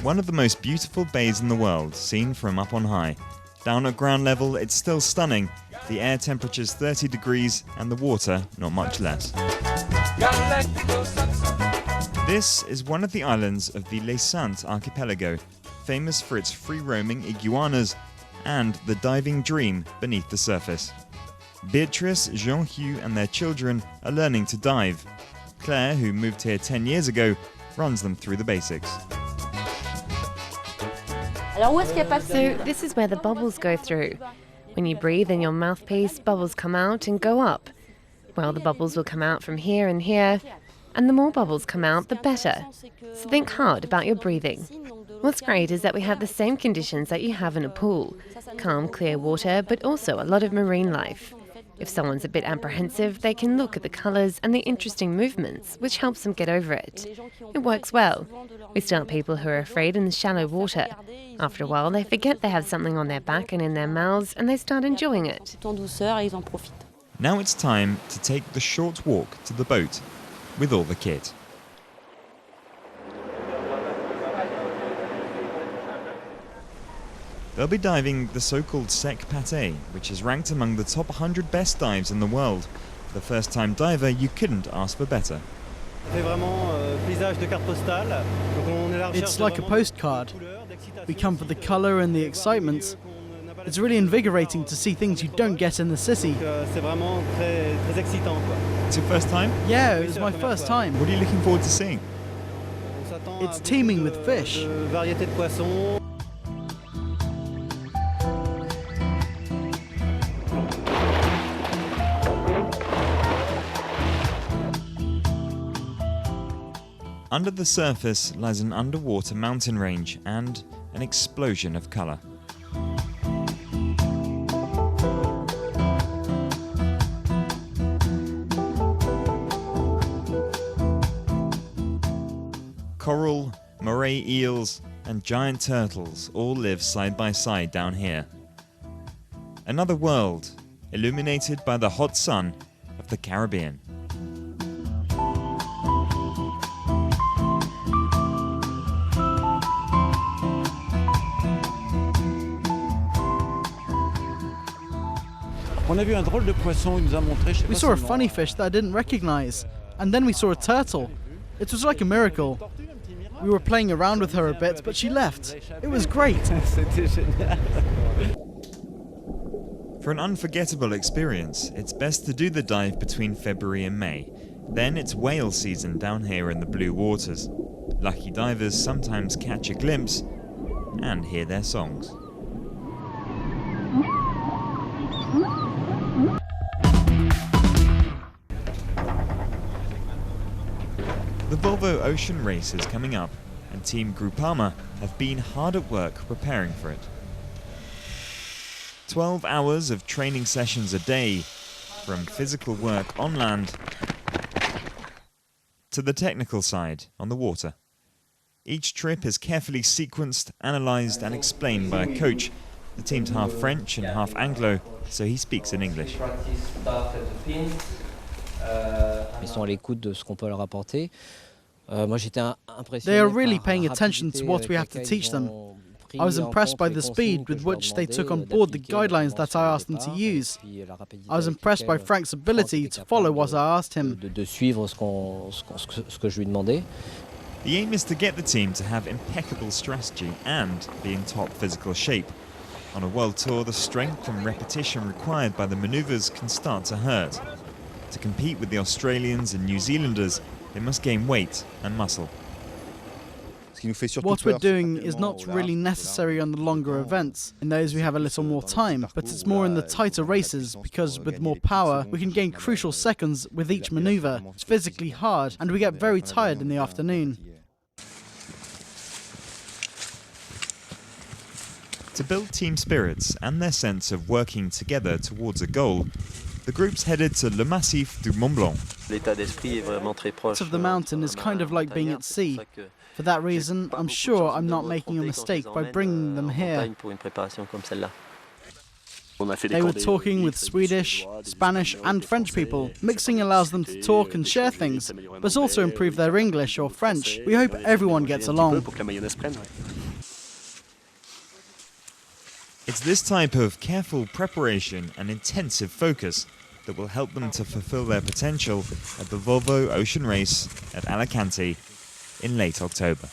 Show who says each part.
Speaker 1: One of the most beautiful bays in the world, seen from up on high. Down at ground level, it's still stunning. The air temperature's 30 degrees and the water not much less. This is one of the islands of the Les Saintes archipelago, famous for its free-roaming iguanas and the diving dream beneath the surface. Beatrice, Jean-Hugues and their children are learning to dive. Claire, who moved here 10 years ago, runs them through the basics.
Speaker 2: So this is where the bubbles go through. When you breathe in your mouthpiece, bubbles come out and go up. Well, the bubbles will come out from here and here, and the more bubbles come out, the better. So think hard about your breathing. What's great is that we have the same conditions that you have in a pool. Calm, clear water, but also a lot of marine life. If someone's a bit apprehensive, they can look at the colours and the interesting movements, which helps them get over it. It works well. We start people who are afraid in the shallow water. After a while, they forget they have something on their back and in their mouths, and they start enjoying it.
Speaker 1: Now it's time to take the short walk to the boat with all the kit. They'll be diving the so-called sec pâté, which is ranked among the top 100 best dives in the world. For the first-time diver, you couldn't ask for better.
Speaker 3: It's like a postcard. We come for the colour and the excitement. It's really invigorating to see things you don't get in the city.
Speaker 1: It's your first time?
Speaker 3: Yeah, it was my first time.
Speaker 1: What are you looking forward to seeing?
Speaker 3: It's teeming with fish.
Speaker 1: Under the surface lies an underwater mountain range and an explosion of colour. Coral, moray eels and giant turtles all live side by side down here. Another world, illuminated by the hot sun of the Caribbean.
Speaker 3: We saw a funny fish that I didn't recognize, and then we saw a turtle. It was like a miracle. We were playing around with her a bit, but she left. It was great.
Speaker 1: For an unforgettable experience, it's best to do the dive between February and May. Then it's whale season down here in the blue waters. Lucky divers sometimes catch a glimpse and hear their songs. The Volvo Ocean Race is coming up, and Team Groupama have been hard at work preparing for it. 12 hours of training sessions a day, from physical work on land to the technical side on the water. Each trip is carefully sequenced, analysed and explained by a coach. The team's half French and half Anglo, so he speaks in English.
Speaker 4: Ils sont à l'écoute de ce qu'on peut leur apporter. Moi, j'étais impressionné.
Speaker 3: They are really paying attention to what we have to teach them. I was impressed by the speed with which they took on board the guidelines that I asked them to use. I was impressed by Frank's ability to follow what I asked him.
Speaker 4: De suivre ce que je lui demandais.
Speaker 1: The aim is to get the team to have impeccable strategy and be in top physical shape. On a world tour, the strength and repetition required by the manoeuvres can start to hurt. To compete with the Australians and New Zealanders, they must gain weight and muscle.
Speaker 3: What we're doing is not really necessary on the longer events. In those we have a little more time, but it's more in the tighter races, because with more power we can gain crucial seconds with each manoeuvre. It's physically hard and we get very tired in the afternoon.
Speaker 1: To build team spirits and their sense of working together towards a goal, the group's headed to Le Massif du Mont Blanc.
Speaker 3: Part of the mountain is kind of like being at sea. For that reason, I'm sure I'm not making a mistake by bringing them here. They were talking with Swedish, Spanish and French people. Mixing allows them to talk and share things, but also improve their English or French. We hope everyone gets along.
Speaker 1: It's this type of careful preparation and intensive focus that will help them to fulfill their potential at the Volvo Ocean Race at Alicante in late October.